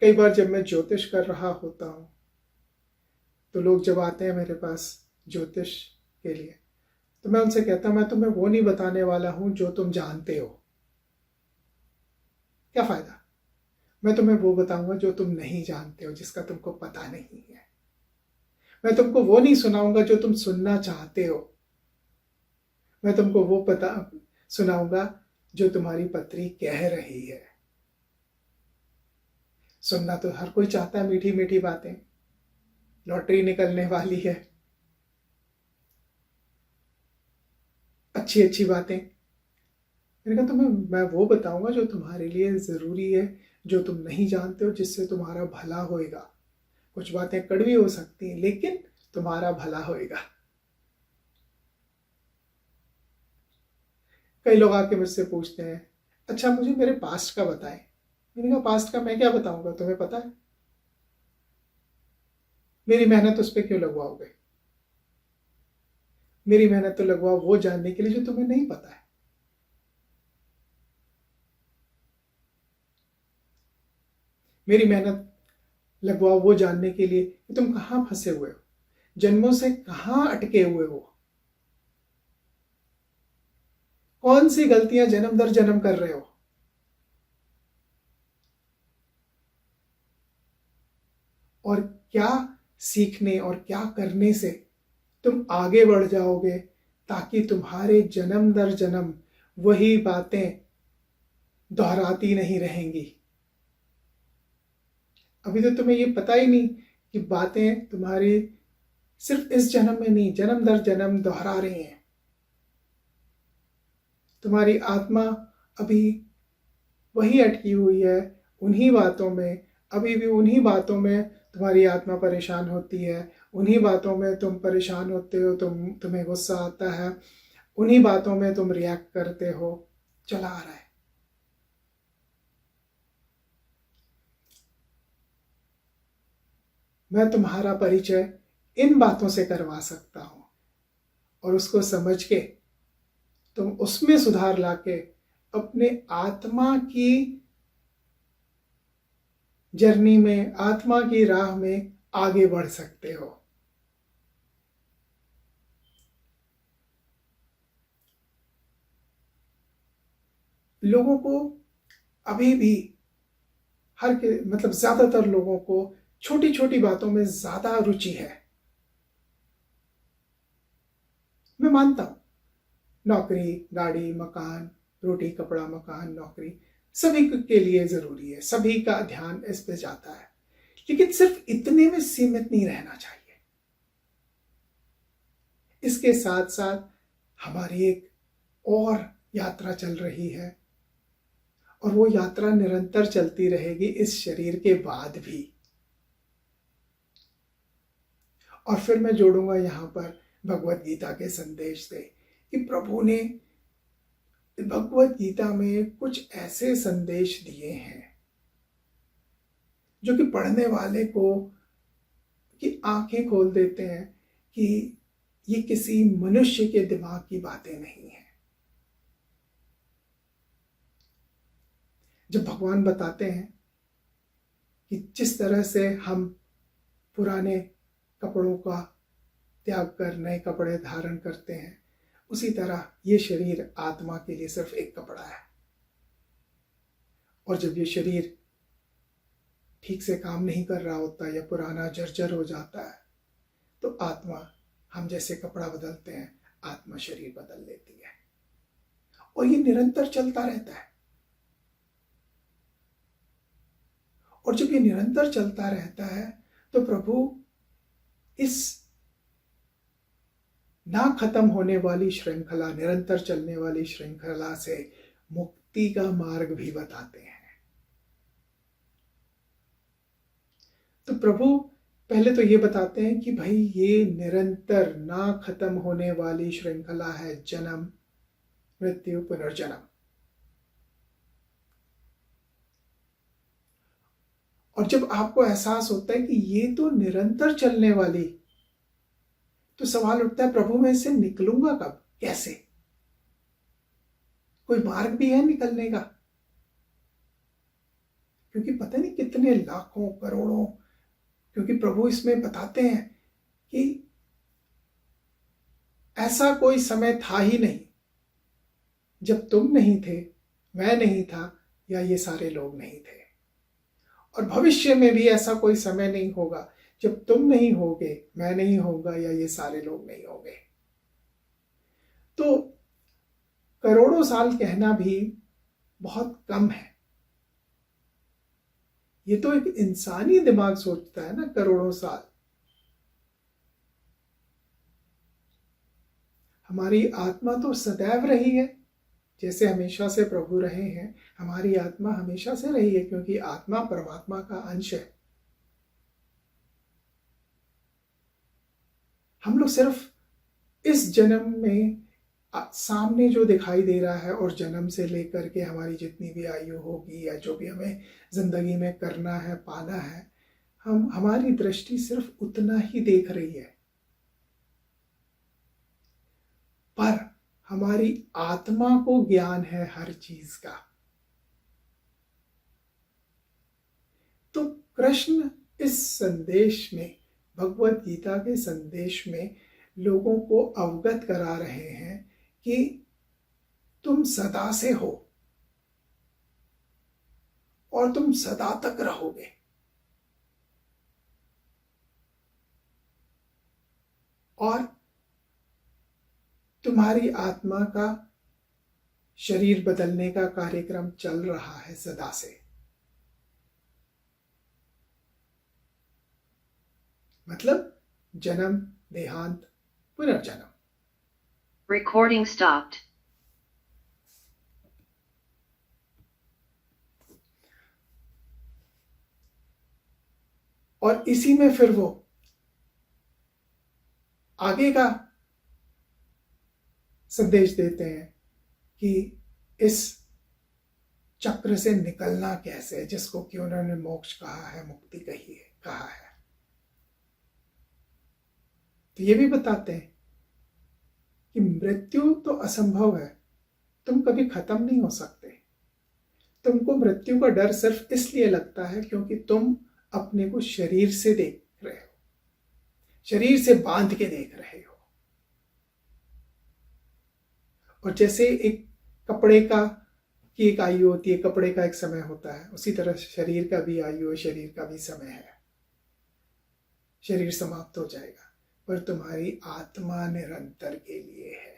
कई बार जब मैं ज्योतिष कर रहा होता हूँ तो लोग जब आते हैं मेरे पास ज्योतिष के लिए, तो मैं उनसे कहता हूँ मैं तुम्हें वो नहीं बताने वाला हूँ जो तुम जानते हो। क्या फायदा? मैं तुम्हें वो बताऊंगा जो तुम नहीं जानते हो, जिसका तुमको पता नहीं है। मैं तुमको वो नहीं सुनाऊंगा जो तुम सुनना चाहते हो। मैं तुमको वो पता सुनाऊंगा जो तुम्हारी पत्री कह रही है। सुनना तो हर कोई चाहता है, मीठी मीठी बातें। लॉटरी निकलने वाली है, अच्छी अच्छी बातें। मैंने कहा तुम्हें मैं वो बताऊंगा जो तुम्हारे लिए जरूरी है, जो तुम नहीं जानते हो, जिससे तुम्हारा भला होएगा। कुछ बातें कड़वी हो सकती हैं लेकिन तुम्हारा भला होएगा। कई लोग आके मुझसे पूछते हैं, अच्छा मुझे मेरे पास्ट का बताएं। मैंने कहा पास्ट का मैं क्या बताऊंगा, तुम्हें पता है? मेरी मेहनत उस पर क्यों लगवाओगे? मेरी मेहनत तो लगवाओ वो जानने के लिए जो तुम्हें नहीं पता है। मेरी मेहनत लगवाओ वो जानने के लिए कि तुम कहां फंसे हुए हो, जन्मों से कहां अटके हुए हो, कौन सी गलतियां जन्म दर जन्म कर रहे हो, और क्या सीखने और क्या करने से तुम आगे बढ़ जाओगे, ताकि तुम्हारे जन्म दर जन्म वही बातें दोहराती नहीं रहेंगी। अभी तो तुम्हें ये पता ही नहीं कि बातें तुम्हारी सिर्फ इस जन्म में नहीं, जन्म दर जन्म दोहरा रही हैं। तुम्हारी आत्मा अभी वही अटकी हुई है उन्हीं बातों में, अभी भी उन्हीं बातों में तुम्हारी आत्मा परेशान होती है, उन्हीं बातों में तुम परेशान होते हो, तुम्हें गुस्सा आता है, उन्हीं बातों में तुम रिएक्ट करते हो। चला आ रहा है। मैं तुम्हारा परिचय इन बातों से करवा सकता हूं, और उसको समझ के तुम उसमें सुधार लाके अपने आत्मा की जर्नी में, आत्मा की राह में आगे बढ़ सकते हो। लोगों को अभी भी हर के मतलब ज्यादातर लोगों को छोटी छोटी बातों में ज्यादा रुचि है। मैं मानता हूं नौकरी, गाड़ी, मकान, रोटी, कपड़ा, मकान, नौकरी सभी के लिए जरूरी है, सभी का ध्यान इस पे जाता है, लेकिन सिर्फ इतने में सीमित नहीं रहना चाहिए। इसके साथ साथ हमारी एक और यात्रा चल रही है, और वो यात्रा निरंतर चलती रहेगी इस शरीर के बाद भी। और फिर मैं जोड़ूंगा यहां पर भगवत गीता के संदेश से कि प्रभु ने भगवत गीता में कुछ ऐसे संदेश दिए हैं जो कि पढ़ने वाले को की आंखें खोल देते हैं कि ये किसी मनुष्य के दिमाग की बातें नहीं है। जब भगवान बताते हैं कि जिस तरह से हम पुराने कपड़ों का त्याग कर नए कपड़े धारण करते हैं, उसी तरह ये शरीर आत्मा के लिए सिर्फ एक कपड़ा है। और जब ये शरीर ठीक से काम नहीं कर रहा होता या पुराना जर्जर हो जाता है, तो आत्मा, हम जैसे कपड़ा बदलते हैं, आत्मा शरीर बदल लेती है। और ये निरंतर चलता रहता है। और जब ये निरंतर चलता रहता है तो प्रभु इस ना खत्म होने वाली श्रृंखला, निरंतर चलने वाली श्रृंखला से मुक्ति का मार्ग भी बताते हैं। तो प्रभु पहले तो ये बताते हैं कि भाई ये निरंतर ना खत्म होने वाली श्रृंखला है, जन्म मृत्यु पुनर्जन्म। और जब आपको एहसास होता है कि ये तो निरंतर चलने वाली, तो सवाल उठता है प्रभु मैं इससे निकलूंगा कब, कैसे? कोई मार्ग भी है निकलने का? क्योंकि पता नहीं कितने लाखों करोड़ों, क्योंकि प्रभु इसमें बताते हैं कि ऐसा कोई समय था ही नहीं जब तुम नहीं थे, मैं नहीं था, या ये सारे लोग नहीं थे। और भविष्य में भी ऐसा कोई समय नहीं होगा जब तुम नहीं होगे, मैं नहीं होगा, या ये सारे लोग नहीं होंगे। तो करोड़ों साल कहना भी बहुत कम है। ये तो एक इंसानी दिमाग सोचता है ना, करोड़ों साल। हमारी आत्मा तो सदैव रही है, जैसे हमेशा से प्रभु रहे हैं, हमारी आत्मा हमेशा से रही है, क्योंकि आत्मा परमात्मा का अंश है। हम लोग सिर्फ इस जन्म में सामने जो दिखाई दे रहा है, और जन्म से लेकर के हमारी जितनी भी आयु होगी या जो भी हमें जिंदगी में करना है, पाना है, हमारी दृष्टि सिर्फ उतना ही देख रही है। पर हमारी आत्मा को ज्ञान है हर चीज का। तो कृष्ण इस संदेश में, भगवत गीता के संदेश में लोगों को अवगत करा रहे हैं कि तुम सदा से हो और तुम सदा तक रहोगे। और तुम्हारी आत्मा का शरीर बदलने का कार्यक्रम चल रहा है सदा से। मतलब जन्म, देहांत, पुनर्जन्म। Recording stopped. और इसी में फिर वो आगे का संदेश देते हैं कि इस चक्र से निकलना कैसे, जिसको कि उन्होंने मोक्ष कहा है, मुक्ति कहा है। तो ये भी बताते हैं कि मृत्यु तो असंभव है, तुम कभी खत्म नहीं हो सकते। तुमको मृत्यु का डर सिर्फ इसलिए लगता है क्योंकि तुम अपने को शरीर से देख रहे हो, शरीर से बांध के देख रहे हो। और जैसे एक कपड़े की एक आयु होती है, कपड़े का एक समय होता है, उसी तरह शरीर का भी आयु है, शरीर का भी समय है। शरीर समाप्त हो जाएगा, पर तुम्हारी आत्मा निरंतर के लिए है,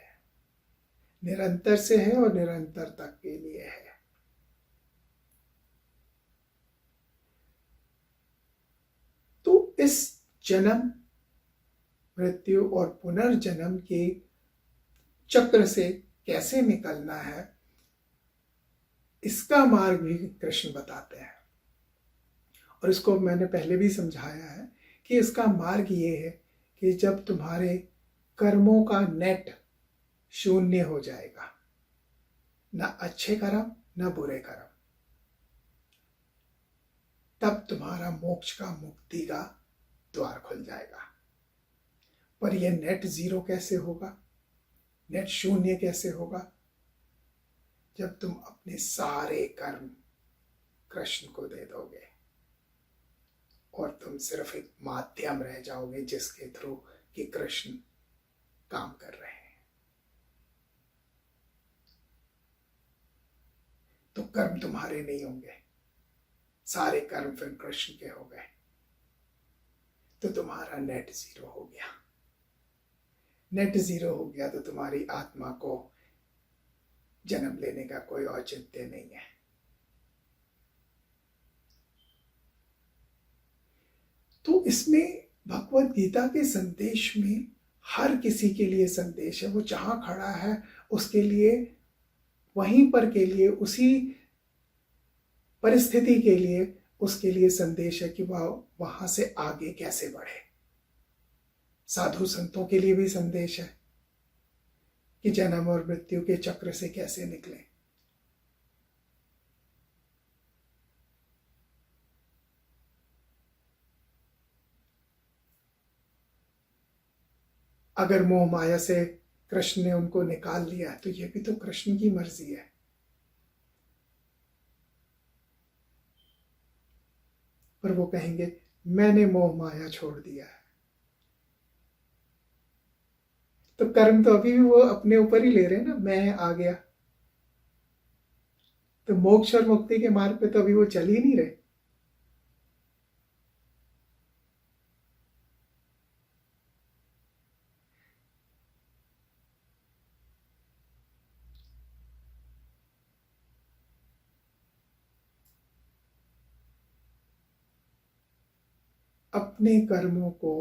निरंतर से है और निरंतर तक के लिए है। तो इस जन्म, मृत्यु और पुनर्जन्म के चक्र से कैसे निकलना है, इसका मार्ग भी कृष्ण बताते हैं। और इसको मैंने पहले भी समझाया है कि इसका मार्ग ये है कि जब तुम्हारे कर्मों का नेट शून्य हो जाएगा, ना अच्छे कर्म ना बुरे कर्म, तब तुम्हारा मोक्ष का, मुक्ति का द्वार खुल जाएगा। पर यह नेट जीरो कैसे होगा, नेट शून्य कैसे होगा? जब तुम अपने सारे कर्म कृष्ण को दे दोगे और तुम सिर्फ एक माध्यम रह जाओगे जिसके थ्रू कि कृष्ण काम कर रहे हैं। तो कर्म तुम्हारे नहीं होंगे, सारे कर्म फिर कृष्ण के हो गए, तो तुम्हारा नेट जीरो हो गया। नेट जीरो हो गया तो तुम्हारी आत्मा को जन्म लेने का कोई औचित्य नहीं है। तो इसमें भगवत गीता के संदेश में हर किसी के लिए संदेश है। वो जहां खड़ा है उसके लिए, वहीं पर के लिए, उसी परिस्थिति के लिए उसके लिए संदेश है कि वह वहां से आगे कैसे बढ़े। साधु संतों के लिए भी संदेश है कि जन्म और मृत्यु के चक्र से कैसे निकले। अगर मोह माया से कृष्ण ने उनको निकाल लिया तो यह भी तो कृष्ण की मर्जी है। और वो कहेंगे मैंने मोह माया छोड़ दिया है। तो कर्म तो अभी भी वो अपने ऊपर ही ले रहे हैं ना, मैं आ गया। तो मोक्ष और मुक्ति के मार्ग पे तो अभी वो चल ही नहीं रहे। अपने कर्मों को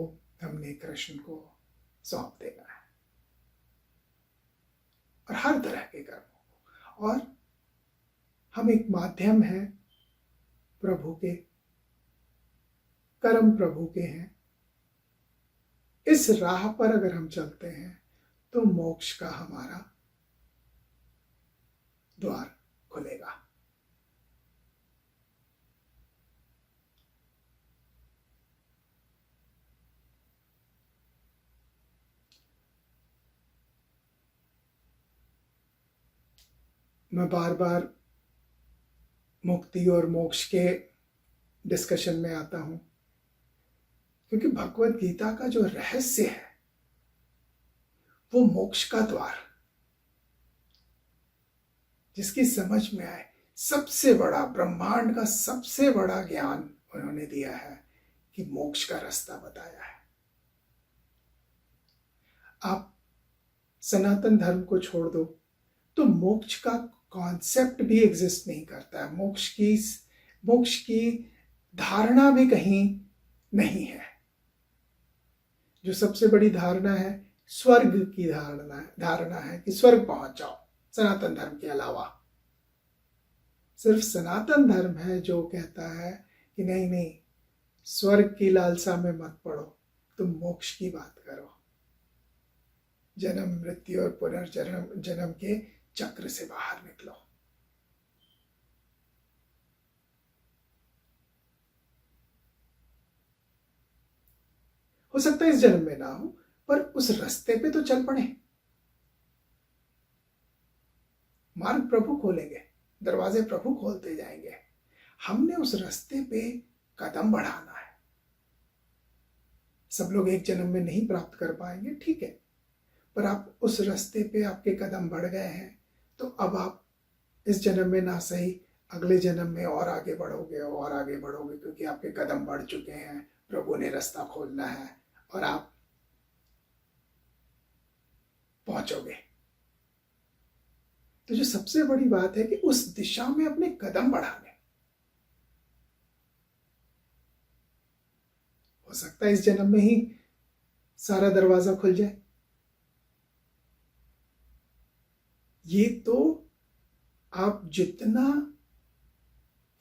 हमने कृष्ण को सौंप देना है, और हर तरह के कर्मों को। और हम एक माध्यम है प्रभु के, कर्म प्रभु के हैं। इस राह पर अगर हम चलते हैं तो मोक्ष का हमारा द्वार खुलेगा। मैं बार बार मुक्ति और मोक्ष के डिस्कशन में आता हूं, क्योंकि भगवत गीता का जो रहस्य है वो मोक्ष का द्वार, जिसकी समझ में आए। सबसे बड़ा, ब्रह्मांड का सबसे बड़ा ज्ञान उन्होंने दिया है कि मोक्ष का रास्ता बताया है। आप सनातन धर्म को छोड़ दो तो मोक्ष का कॉन्सेप्ट भी एग्जिस्ट नहीं करता है। मोक्ष की धारणा भी कहीं नहीं है। जो सबसे बड़ी धारणा है, स्वर्ग की धारणा है कि स्वर्ग पहुंच जाओ, सनातन धर्म के अलावा। सिर्फ सनातन धर्म है जो कहता है कि नहीं नहीं, स्वर्ग की लालसा में मत पड़ो, तुम मोक्ष की बात करो, जन्म मृत्यु और पुनर्जन्म के चक्र से बाहर निकलो। हो सकता है इस जन्म में ना हो, पर उस रास्ते पे तो चल पड़े। मार्ग प्रभु खोलेंगे, दरवाजे प्रभु खोलते जाएंगे। हमने उस रास्ते पे कदम बढ़ाना है। सब लोग एक जन्म में नहीं प्राप्त कर पाएंगे, ठीक है, पर आप उस रास्ते पे आपके कदम बढ़ गए हैं, तो अब आप इस जन्म में ना सही, अगले जन्म में और आगे बढ़ोगे और आगे बढ़ोगे, क्योंकि आपके कदम बढ़ चुके हैं। प्रभु ने रास्ता खोलना है और आप पहुंचोगे। तो जो सबसे बड़ी बात है कि उस दिशा में अपने कदम बढ़ाने। हो सकता है इस जन्म में ही सारा दरवाजा खुल जाए। ये तो आप जितना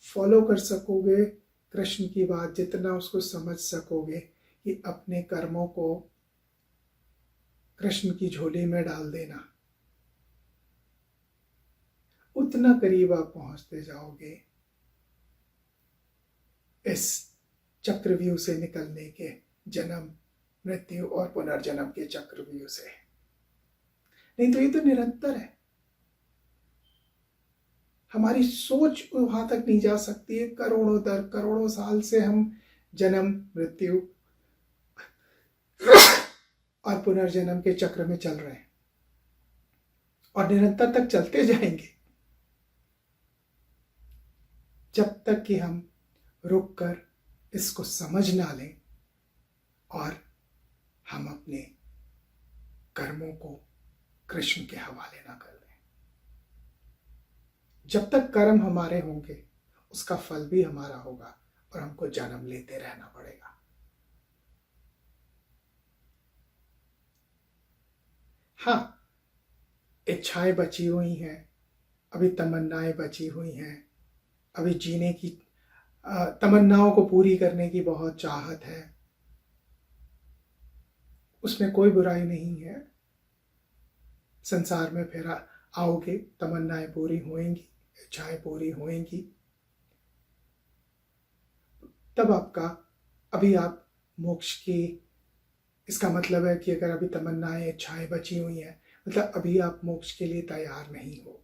फॉलो कर सकोगे कृष्ण की बात, जितना उसको समझ सकोगे कि अपने कर्मों को कृष्ण की झोली में डाल देना, उतना करीब आप पहुंचते जाओगे इस चक्रव्यूह से निकलने के, जन्म मृत्यु और पुनर्जन्म के चक्रव्यूह से। नहीं तो ये तो निरंतर है। हमारी सोच वहां तक नहीं जा सकती है। करोड़ों साल से हम जन्म मृत्यु और पुनर्जन्म के चक्र में चल रहे हैं और निरंतर तक चलते जाएंगे, जब तक कि हम रुक कर इसको समझ ना लें और हम अपने कर्मों को कृष्ण के हवाले ना कर दें। जब तक कर्म हमारे होंगे उसका फल भी हमारा होगा और हमको जन्म लेते रहना पड़ेगा। हाँ, इच्छाएं बची हुई हैं, अभी तमन्नाएं बची हुई हैं, अभी जीने की तमन्नाओं को पूरी करने की बहुत चाहत है। उसमें कोई बुराई नहीं है। संसार में फिर आओगे, तमन्नाएं पूरी होंगी, इच्छाएं पूरी होंगी, तब आपका, अभी आप मोक्ष की, इसका मतलब है कि अगर अभी तमन्नाएं इच्छाएं बची हुई हैं, मतलब अभी आप मोक्ष के लिए तैयार नहीं हो।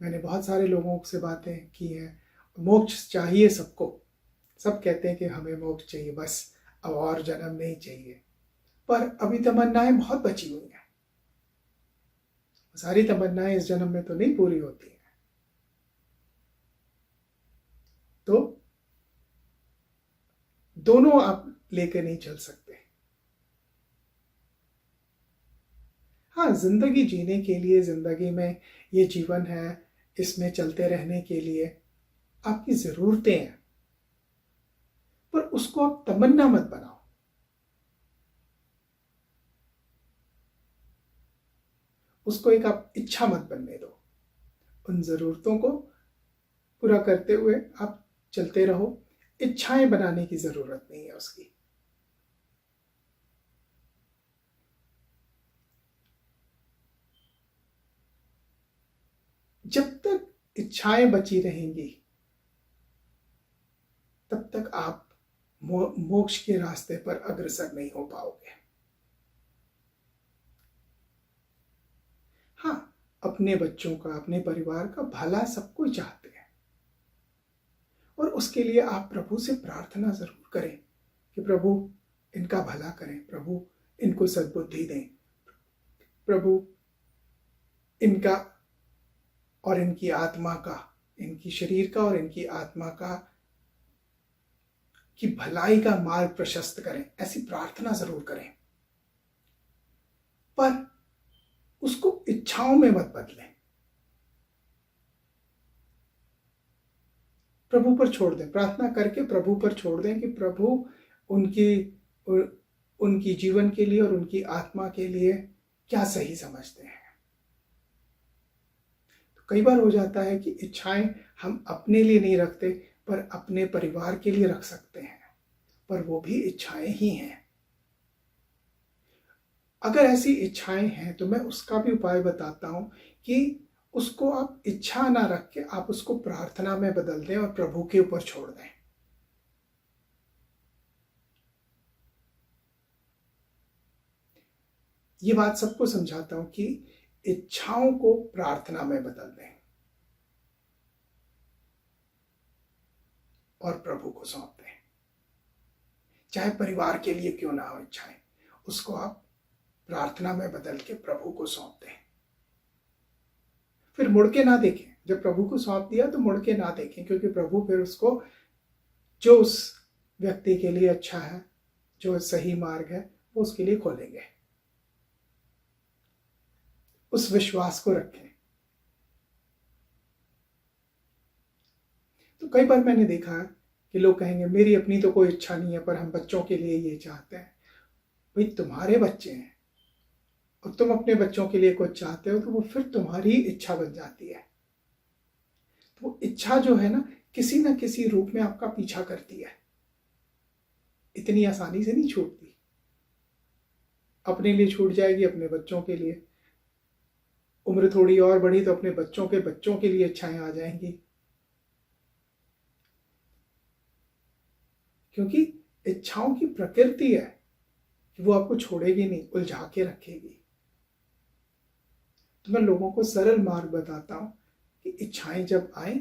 मैंने बहुत सारे लोगों से बातें की हैं, मोक्ष चाहिए सबको, सब कहते हैं कि हमें मोक्ष चाहिए, बस अब और जन्म नहीं चाहिए, पर अभी तमन्नाएं बहुत बची हुई हैं। सारी तमन्नाएं इस जन्म में तो नहीं पूरी होती हैं। तो दोनों आप लेकर नहीं चल सकते। हाँ, जिंदगी जीने के लिए, जिंदगी में ये जीवन है, इसमें चलते रहने के लिए आपकी जरूरतें हैं, पर उसको आप तमन्ना मत बनाओ। उसको एक आप इच्छा मत बनने दो। उन जरूरतों को पूरा करते हुए आप चलते रहो। इच्छाएं बनाने की जरूरत नहीं है उसकी। जब तक इच्छाएं बची रहेंगी तब तक आप मोक्ष के रास्ते पर अग्रसर नहीं हो पाओगे। हाँ, अपने बच्चों का, अपने परिवार का भला सब कोई चाहते हैं, और उसके लिए आप प्रभु से प्रार्थना जरूर करें कि प्रभु इनका भला करें, प्रभु इनको सद्बुद्धि दें, प्रभु इनका और इनकी आत्मा का, इनकी शरीर का और इनकी आत्मा का की भलाई का मार्ग प्रशस्त करें। ऐसी प्रार्थना जरूर करें, पर उसको इच्छाओं में मत बदलें। प्रभु पर छोड़ दें, प्रार्थना करके प्रभु पर छोड़ दें कि प्रभु उनकी जीवन के लिए और उनकी आत्मा के लिए क्या सही समझते हैं। तो कई बार हो जाता है कि इच्छाएं हम अपने लिए नहीं रखते, पर अपने परिवार के लिए रख सकते हैं, पर वो भी इच्छाएं ही हैं। अगर ऐसी इच्छाएं हैं तो मैं उसका भी उपाय बताता हूं कि उसको आप इच्छा ना रख के आप उसको प्रार्थना में बदल दें और प्रभु के ऊपर छोड़ दें। ये बात सबको समझाता हूं कि इच्छाओं को प्रार्थना में बदल दें और प्रभु को सौंप दें। चाहे परिवार के लिए क्यों ना हो इच्छाएं, उसको आप प्रार्थना में बदल के प्रभु को सौंप दें। फिर मुड़ के ना देखें। जब प्रभु को सौंप दिया तो मुड़ के ना देखें, क्योंकि प्रभु फिर उसको, जो उस व्यक्ति के लिए अच्छा है, जो सही मार्ग है, वो उसके लिए खोलेंगे। उस विश्वास को रखें। तो कई बार मैंने देखा है कि लोग कहेंगे मेरी अपनी तो कोई इच्छा नहीं है, पर हम बच्चों के लिए ये चाहते हैं। भाई, तुम्हारे बच्चे हैं और तुम अपने बच्चों के लिए कुछ चाहते हो, तो वो फिर तुम्हारी इच्छा बन जाती है। तो वो इच्छा जो है ना किसी रूप में आपका पीछा करती है, इतनी आसानी से नहीं छूटती। अपने लिए छूट जाएगी, अपने बच्चों के लिए। उम्र थोड़ी और बढ़ी तो अपने बच्चों के लिए इच्छाएं आ जाएंगी, क्योंकि इच्छाओं की प्रकृति है कि वो आपको छोड़ेगी नहीं, उलझा के रखेगी। तो मैं लोगों को सरल मार्ग बताता हूं कि इच्छाएं जब आए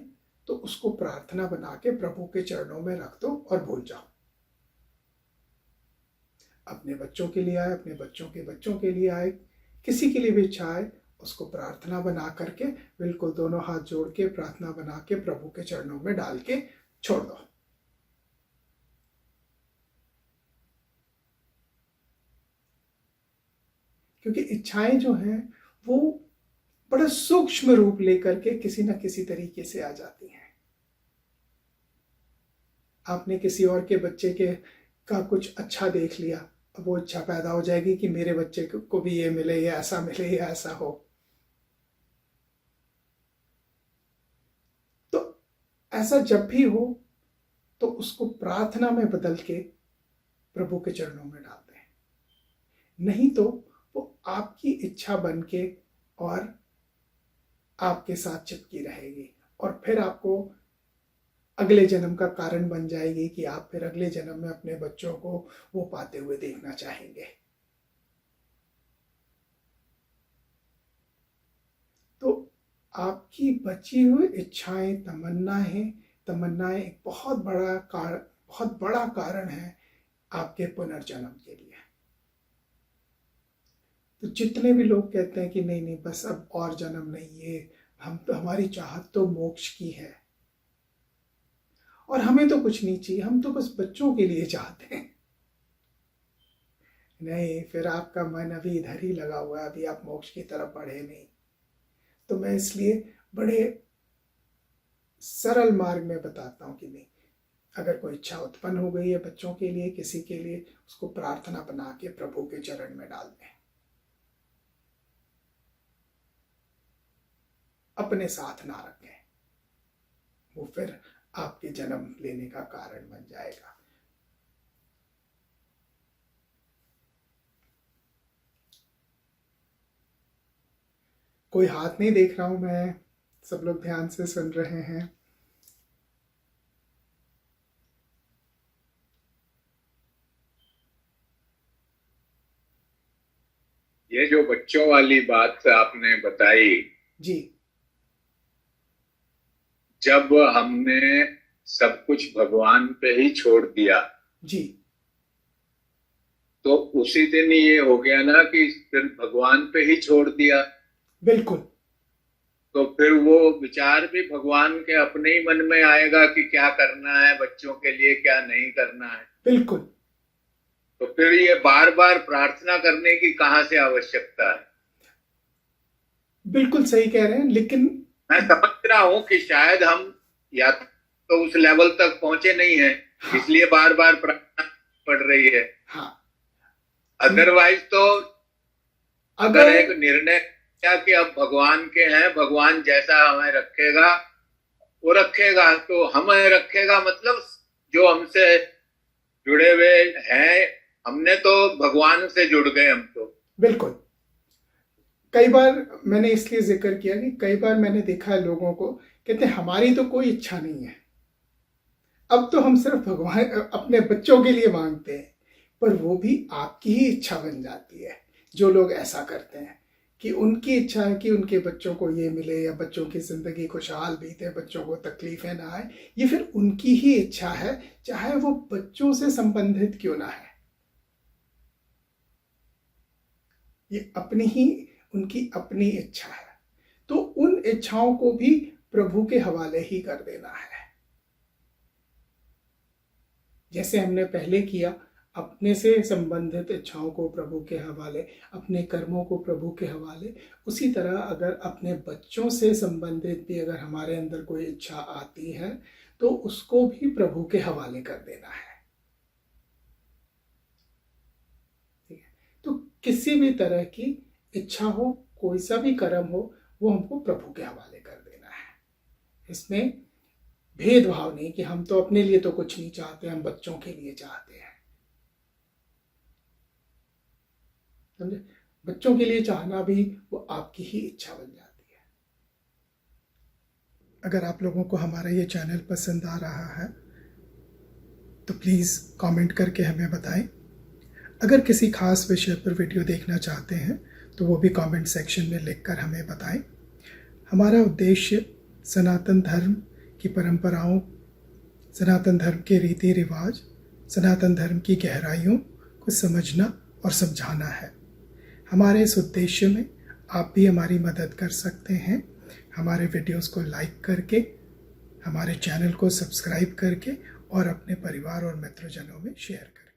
तो उसको प्रार्थना बना के प्रभु के चरणों में रख दो और भूल जाओ। अपने बच्चों के लिए आए, अपने बच्चों के बच्चों के लिए आए, किसी के लिए भी इच्छा आए, उसको प्रार्थना बना करके बिल्कुल दोनों हाथ जोड़ के प्रार्थना बना के प्रभु के चरणों में डाल के छोड़ दो। क्योंकि इच्छाएं जो हैं वो बड़ा सूक्ष्म रूप लेकर के किसी न किसी तरीके से आ जाती हैं। आपने किसी और के बच्चे का कुछ अच्छा देख लिया, अब वो इच्छा पैदा हो जाएगी कि मेरे बच्चे को भी ये मिले, या ऐसा मिले, या ऐसा हो। तो ऐसा जब भी हो तो उसको प्रार्थना में बदल के प्रभु के चरणों में डाल दें। नहीं तो वो आपकी इच्छा बन के और आपके साथ चिपकी रहेगी, और फिर आपको अगले जन्म का कारण बन जाएगी कि आप फिर अगले जन्म में अपने बच्चों को वो पाते हुए देखना चाहेंगे। तो आपकी बची हुई इच्छाएं, तमन्नाएं एक बहुत बहुत बड़ा कारण है आपके पुनर्जन्म के लिए। तो जितने भी लोग कहते हैं कि नहीं नहीं बस अब और जन्म नहीं, ये हमारी चाहत तो मोक्ष की है और हमें तो कुछ नहीं चाहिए, हम तो बस बच्चों के लिए चाहते हैं, नहीं, फिर आपका मन अभी इधर ही लगा हुआ है, अभी आप मोक्ष की तरफ बढ़े नहीं। तो मैं इसलिए बड़े सरल मार्ग में बताता हूँ कि नहीं, अगर कोई इच्छा उत्पन्न हो गई है बच्चों के लिए, किसी के लिए, उसको प्रार्थना बना के प्रभु के चरण में डाल दें, अपने साथ ना रखें, वो फिर आपके जन्म लेने का कारण बन जाएगा। कोई हाथ नहीं देख रहा हूं मैं, सब लोग ध्यान से सुन रहे हैं। ये जो बच्चों वाली बात आपने बताई जी, जब हमने सब कुछ भगवान पे ही छोड़ दिया जी, तो उसी दिन ये हो गया ना कि फिर भगवान पे ही छोड़ दिया, बिल्कुल। तो फिर वो विचार भी भगवान के अपने ही मन में आएगा कि क्या करना है बच्चों के लिए, क्या नहीं करना है। बिल्कुल, तो फिर ये बार बार प्रार्थना करने की कहाँ से आवश्यकता है? बिल्कुल सही कह रहे हैं, लेकिन मैं समझ रहा हूं कि शायद हम या तो उस लेवल तक पहुंचे नहीं है, हाँ, इसलिए बार बार प्रार्थना पड़ रही है। हाँ, अदरवाइज तो अगर अगर एक निर्णय किया कि अब भगवान के हैं, भगवान जैसा हमें रखेगा वो रखेगा, तो हमें रखेगा मतलब जो हमसे जुड़े हुए हैं, हमने तो भगवान से जुड़ गए हम तो। बिल्कुल, कई बार मैंने इसलिए जिक्र किया कि कई बार मैंने देखा है लोगों को कहते हैं हमारी तो कोई इच्छा नहीं है, अब तो हम सिर्फ भगवान अपने बच्चों के लिए मांगते हैं, पर वो भी आपकी ही इच्छा बन जाती है। जो लोग ऐसा करते हैं कि उनकी इच्छा है कि उनके बच्चों को ये मिले या बच्चों की जिंदगी खुशहाल बीते, बच्चों को तकलीफें ना आए, ये फिर उनकी ही इच्छा है, चाहे वो बच्चों से संबंधित क्यों ना है। ये अपनी ही उनकी अपनी इच्छा है, तो उन इच्छाओं को भी प्रभु के हवाले ही कर देना है। जैसे हमने पहले किया, अपने से संबंधित इच्छाओं को प्रभु के हवाले, अपने कर्मों को प्रभु के हवाले, उसी तरह अगर अपने बच्चों से संबंधित भी अगर हमारे अंदर कोई इच्छा आती है तो उसको भी प्रभु के हवाले कर देना है। ठीक है, तो किसी भी तरह की इच्छा हो, कोई सा भी कर्म हो, वो हमको प्रभु के हवाले कर देना है। इसमें भेदभाव नहीं कि हम तो अपने लिए तो कुछ नहीं चाहते, हम बच्चों के लिए चाहते हैं, समझे। बच्चों के लिए चाहना भी वो आपकी ही इच्छा बन जाती है। अगर आप लोगों को हमारा ये चैनल पसंद आ रहा है तो प्लीज़ कमेंट करके हमें बताएं। अगर किसी खास विषय पर वीडियो देखना चाहते हैं तो वो भी कमेंट सेक्शन में लिखकर हमें बताएं। हमारा उद्देश्य सनातन धर्म की परंपराओं, सनातन धर्म के रीति रिवाज, सनातन धर्म की गहराइयों को समझना और समझाना है। हमारे इस उद्देश्य में आप भी हमारी मदद कर सकते हैं, हमारे वीडियोस को लाइक करके, हमारे चैनल को सब्सक्राइब करके और अपने परिवार और मित्रजनों में शेयर करके।